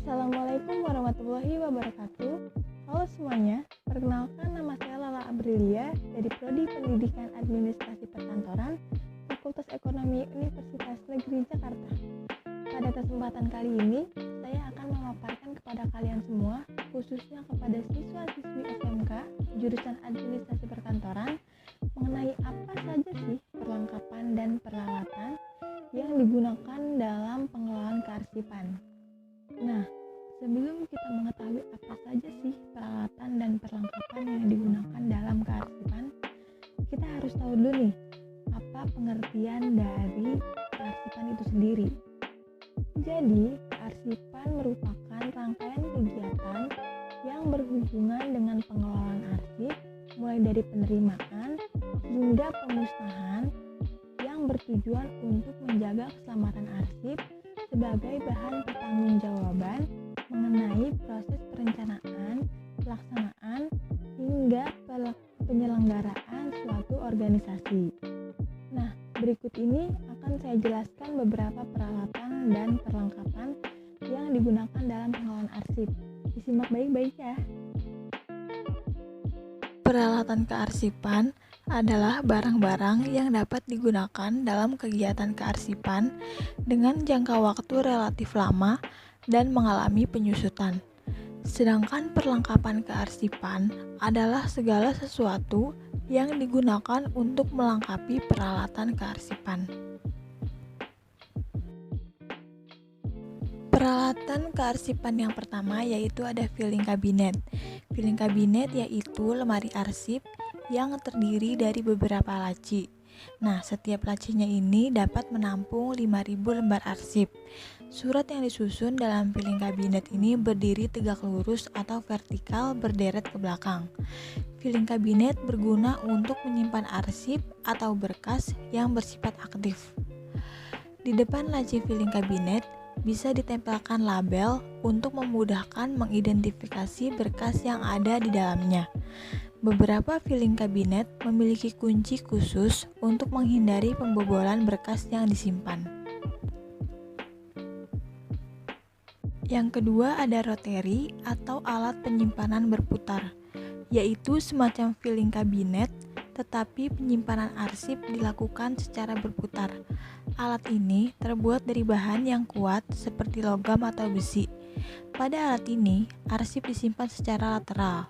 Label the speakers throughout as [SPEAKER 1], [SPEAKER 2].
[SPEAKER 1] Assalamualaikum warahmatullahi wabarakatuh. Halo semuanya, perkenalkan nama saya Lala Aprilia dari Prodi Pendidikan Administrasi Perkantoran, Fakultas Ekonomi Universitas Negeri Jakarta. Pada kesempatan kali ini, saya akan memaparkan kepada kalian semua, khususnya kepada siswa-siswi SMK jurusan Administrasi Perkantoran, mengenai apa saja sih perlengkapan dan peralatan yang digunakan dalam pengelolaan kearsipan. Nah, sebelum kita mengetahui apa saja sih peralatan dan perlengkapan yang digunakan dalam kearsipan, kita harus tahu dulu nih, apa pengertian dari kearsipan itu sendiri. Jadi, kearsipan merupakan rangkaian kegiatan yang berhubungan dengan pengelolaan arsip, mulai dari penerimaan hingga pemusnahan yang bertujuan untuk menjaga keselamatan arsip sebagai bahan pertanggungjawaban mengenai proses perencanaan, pelaksanaan, hingga penyelenggaraan suatu organisasi. Nah, berikut ini akan saya jelaskan beberapa peralatan dan perlengkapan yang digunakan dalam pengelolaan arsip. Disimak baik-baik ya.
[SPEAKER 2] Peralatan kearsipan adalah barang-barang yang dapat digunakan dalam kegiatan kearsipan dengan jangka waktu relatif lama dan mengalami penyusutan. Sedangkan perlengkapan kearsipan adalah segala sesuatu yang digunakan untuk melengkapi peralatan kearsipan. Peralatan kearsipan yang pertama yaitu ada filing cabinet. Filing cabinet yaitu lemari arsip yang terdiri dari beberapa laci. Nah, setiap lacinya ini dapat menampung 5.000 lembar arsip. Surat yang disusun dalam filing cabinet ini berdiri tegak lurus atau vertikal berderet ke belakang. Filing cabinet berguna untuk menyimpan arsip atau berkas yang bersifat aktif. Di depan laci filing cabinet bisa ditempelkan label untuk memudahkan mengidentifikasi berkas yang ada di dalamnya. Beberapa filing cabinet memiliki kunci khusus untuk menghindari pembobolan berkas yang disimpan. Yang kedua ada rotary atau alat penyimpanan berputar, yaitu semacam filing cabinet tetapi penyimpanan arsip dilakukan secara berputar. Alat ini terbuat dari bahan yang kuat seperti logam atau besi. Pada alat ini, arsip disimpan secara lateral.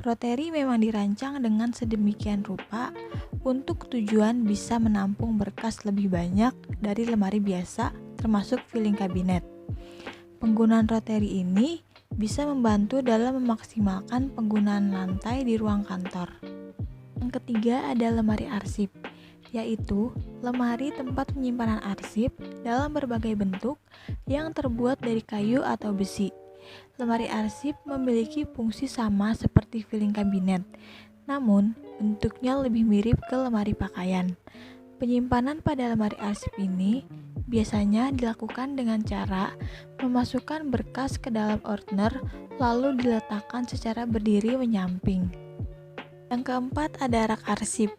[SPEAKER 2] Rotary memang dirancang dengan sedemikian rupa untuk tujuan bisa menampung berkas lebih banyak dari lemari biasa, termasuk filing cabinet. Penggunaan rotary ini bisa membantu dalam memaksimalkan penggunaan lantai di ruang kantor. Yang ketiga ada lemari arsip, yaitu lemari tempat penyimpanan arsip dalam berbagai bentuk yang terbuat dari kayu atau besi. Lemari arsip memiliki fungsi sama seperti filing cabinet, namun bentuknya lebih mirip ke lemari pakaian. Penyimpanan pada lemari arsip ini biasanya dilakukan dengan cara memasukkan berkas ke dalam ordner lalu diletakkan secara berdiri menyamping. Yang keempat ada rak arsip,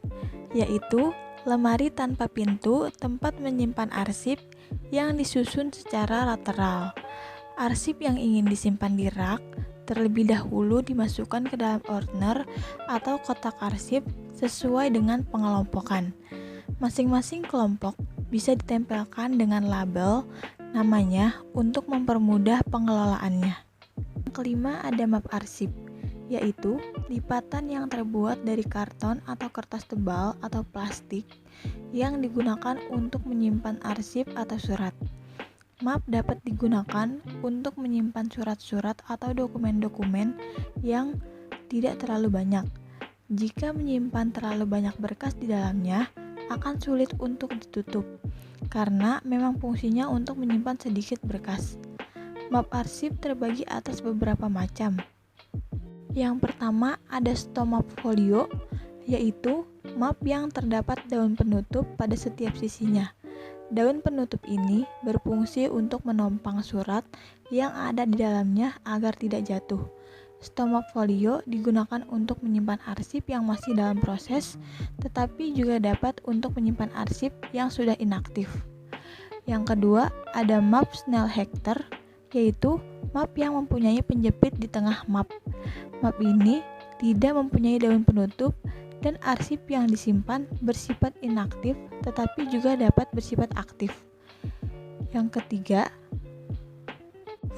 [SPEAKER 2] yaitu lemari tanpa pintu tempat menyimpan arsip yang disusun secara lateral. Arsip yang ingin disimpan di rak terlebih dahulu dimasukkan ke dalam ordner atau kotak arsip sesuai dengan pengelompokan. Masing-masing kelompok bisa ditempelkan dengan label namanya untuk mempermudah pengelolaannya. Yang kelima ada map arsip, yaitu lipatan yang terbuat dari karton atau kertas tebal atau plastik yang digunakan untuk menyimpan arsip atau surat. Map dapat digunakan untuk menyimpan surat-surat atau dokumen-dokumen yang tidak terlalu banyak. Jika menyimpan terlalu banyak berkas di dalamnya, akan sulit untuk ditutup, karena memang fungsinya untuk menyimpan sedikit berkas. Map arsip terbagi atas beberapa macam. Yang pertama ada stomap folio, yaitu map yang terdapat daun penutup pada setiap sisinya. Daun penutup ini berfungsi untuk menopang surat yang ada di dalamnya agar tidak jatuh. Stomap folio digunakan untuk menyimpan arsip yang masih dalam proses, tetapi juga dapat untuk menyimpan arsip yang sudah inaktif. Yang kedua ada map Snellhecter, yaitu map yang mempunyai penjepit di tengah map. Map ini tidak mempunyai daun penutup dan arsip yang disimpan bersifat inaktif tetapi juga dapat bersifat aktif. Yang ketiga,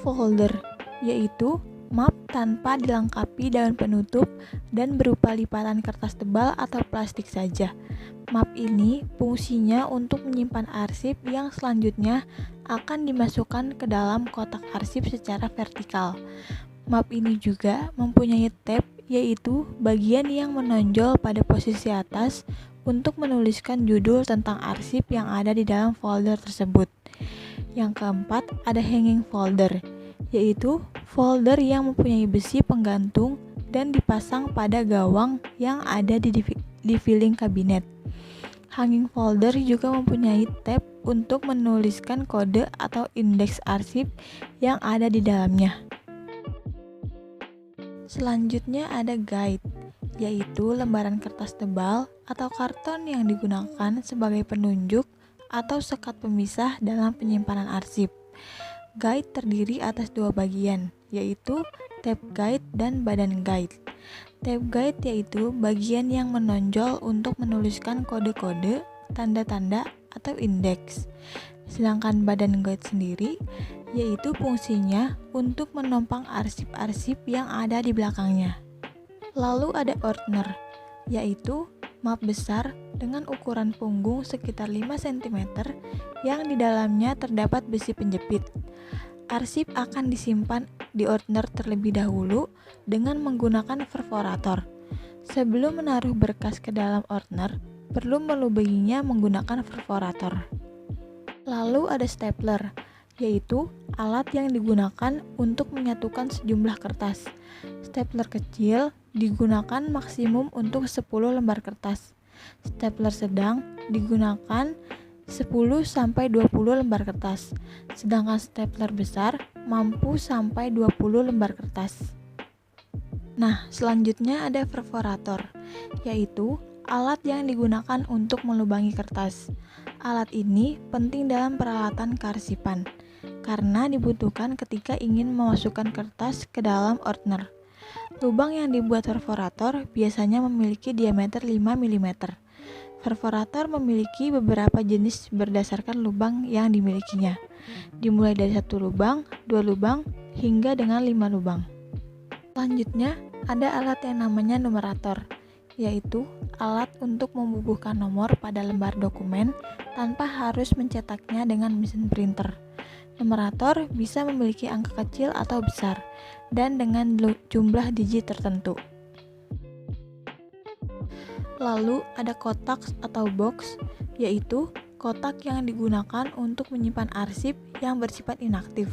[SPEAKER 2] folder, yaitu map tanpa dilengkapi daun penutup dan berupa lipatan kertas tebal atau plastik saja. Map ini fungsinya untuk menyimpan arsip yang selanjutnya akan dimasukkan ke dalam kotak arsip secara vertikal. Map ini juga mempunyai tab, yaitu bagian yang menonjol pada posisi atas untuk menuliskan judul tentang arsip yang ada di dalam folder tersebut. Yang keempat, ada hanging folder, yaitu folder yang mempunyai besi penggantung dan dipasang pada gawang yang ada di filing kabinet. Hanging folder juga mempunyai tab untuk menuliskan kode atau indeks arsip yang ada di dalamnya. Selanjutnya ada guide, yaitu lembaran kertas tebal atau karton yang digunakan sebagai penunjuk atau sekat pemisah dalam penyimpanan arsip. Guide terdiri atas dua bagian, yaitu tab guide dan badan guide. Tab guide yaitu bagian yang menonjol untuk menuliskan kode-kode, tanda-tanda, atau indeks. Sedangkan badan guide sendiri yaitu fungsinya untuk menopang arsip-arsip yang ada di belakangnya. Lalu ada ordner, yaitu map besar dengan ukuran punggung sekitar 5 cm yang di dalamnya terdapat besi penjepit. Arsip akan disimpan di ordner terlebih dahulu dengan menggunakan perforator. Sebelum menaruh berkas ke dalam ordner, perlu melubanginya menggunakan perforator. Lalu ada stapler, yaitu alat yang digunakan untuk menyatukan sejumlah kertas. Stapler kecil digunakan maksimum untuk 10 lembar kertas. Stapler sedang digunakan 10-20 lembar kertas, sedangkan stapler besar mampu sampai 20 lembar kertas. Nah, selanjutnya ada perforator, yaitu alat yang digunakan untuk melubangi kertas. Alat ini penting dalam peralatan kearsipan, karena dibutuhkan ketika ingin memasukkan kertas ke dalam ordner. Lubang yang dibuat perforator biasanya memiliki diameter 5 mm. Perforator memiliki beberapa jenis berdasarkan lubang yang dimilikinya, dimulai dari 1 lubang, 2 lubang, hingga dengan 5 lubang. Selanjutnya, ada alat yang namanya numerator, yaitu alat untuk membubuhkan nomor pada lembar dokumen tanpa harus mencetaknya dengan mesin printer. Numerator bisa memiliki angka kecil atau besar, dan dengan jumlah digit tertentu. Lalu ada kotak atau box, yaitu kotak yang digunakan untuk menyimpan arsip yang bersifat inaktif.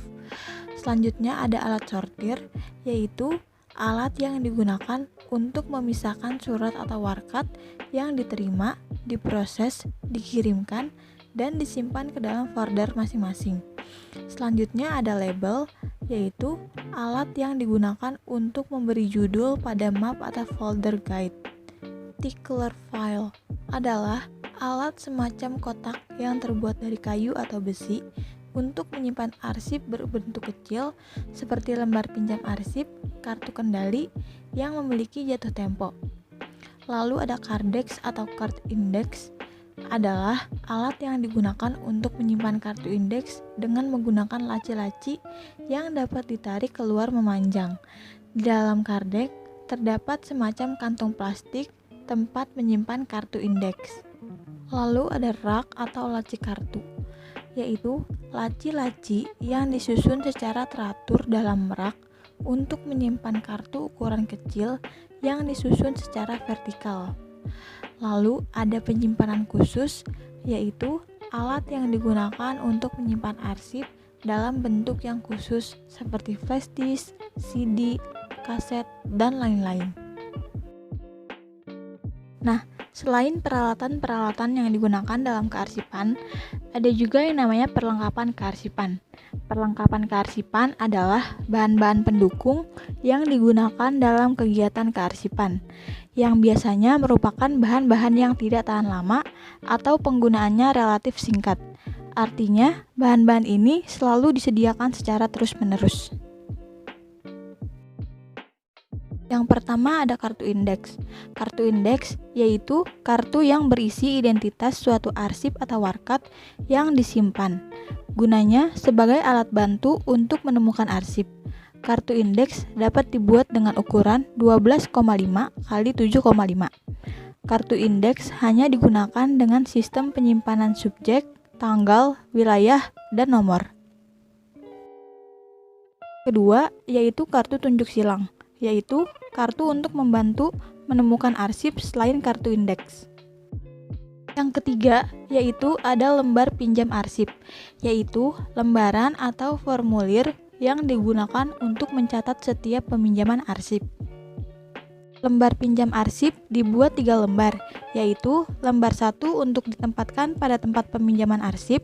[SPEAKER 2] Selanjutnya ada alat sortir, yaitu alat yang digunakan untuk memisahkan surat atau warkat yang diterima, diproses, dikirimkan, dan disimpan ke dalam folder masing-masing. Selanjutnya ada label, yaitu alat yang digunakan untuk memberi judul pada map atau folder guide. Particular file adalah alat semacam kotak yang terbuat dari kayu atau besi untuk menyimpan arsip berbentuk kecil seperti lembar pinjam arsip, kartu kendali yang memiliki jatuh tempo. Lalu ada kardex atau card index adalah alat yang digunakan untuk menyimpan kartu indeks dengan menggunakan laci-laci yang dapat ditarik keluar memanjang. Di dalam kardex terdapat semacam kantong plastik tempat menyimpan kartu indeks. Lalu ada rak atau laci kartu, yaitu laci-laci yang disusun secara teratur dalam rak untuk menyimpan kartu ukuran kecil yang disusun secara vertikal. Lalu ada penyimpanan khusus, yaitu alat yang digunakan untuk menyimpan arsip dalam bentuk yang khusus seperti flash disk, CD, kaset, dan lain-lain. Nah, selain peralatan-peralatan yang digunakan dalam kearsipan, ada juga yang namanya perlengkapan kearsipan. Perlengkapan kearsipan adalah bahan-bahan pendukung yang digunakan dalam kegiatan kearsipan, yang biasanya merupakan bahan-bahan yang tidak tahan lama atau penggunaannya relatif singkat. Artinya, bahan-bahan ini selalu disediakan secara terus-menerus. Yang pertama ada kartu indeks. Kartu indeks yaitu kartu yang berisi identitas suatu arsip atau warkat yang disimpan. Gunanya sebagai alat bantu untuk menemukan arsip. Kartu indeks dapat dibuat dengan ukuran 12,5 kali 7,5. Kartu indeks hanya digunakan dengan sistem penyimpanan subjek, tanggal, wilayah, dan nomor. Kedua, yaitu kartu tunjuk silang, yaitu kartu untuk membantu menemukan arsip selain kartu indeks. Yang ketiga, yaitu ada lembar pinjam arsip, yaitu lembaran atau formulir yang digunakan untuk mencatat setiap peminjaman arsip. Lembar pinjam arsip dibuat 3 lembar, yaitu lembar 1 untuk ditempatkan pada tempat peminjaman arsip,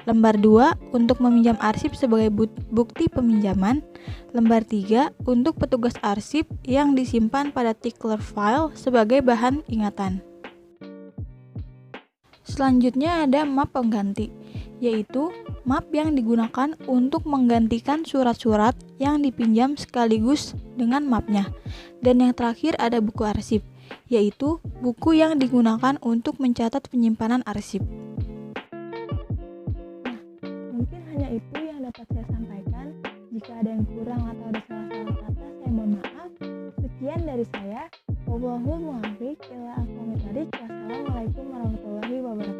[SPEAKER 2] lembar 2 untuk meminjam arsip sebagai bukti peminjaman, lembar 3 untuk petugas arsip yang disimpan pada tickler file sebagai bahan ingatan. Selanjutnya ada map pengganti, yaitu map yang digunakan untuk menggantikan surat-surat yang dipinjam sekaligus dengan mapnya. Dan yang terakhir ada buku arsip, yaitu buku yang digunakan untuk mencatat penyimpanan arsip.
[SPEAKER 1] Mungkin hanya itu yang dapat saya sampaikan. Jika ada yang kurang atau ada salah-salah kata, saya mohon maaf. Sekian dari saya. Wallahul muwaffiq ila aqwamit thoriq. Wassalamualaikum warahmatullahi wabarakatuh.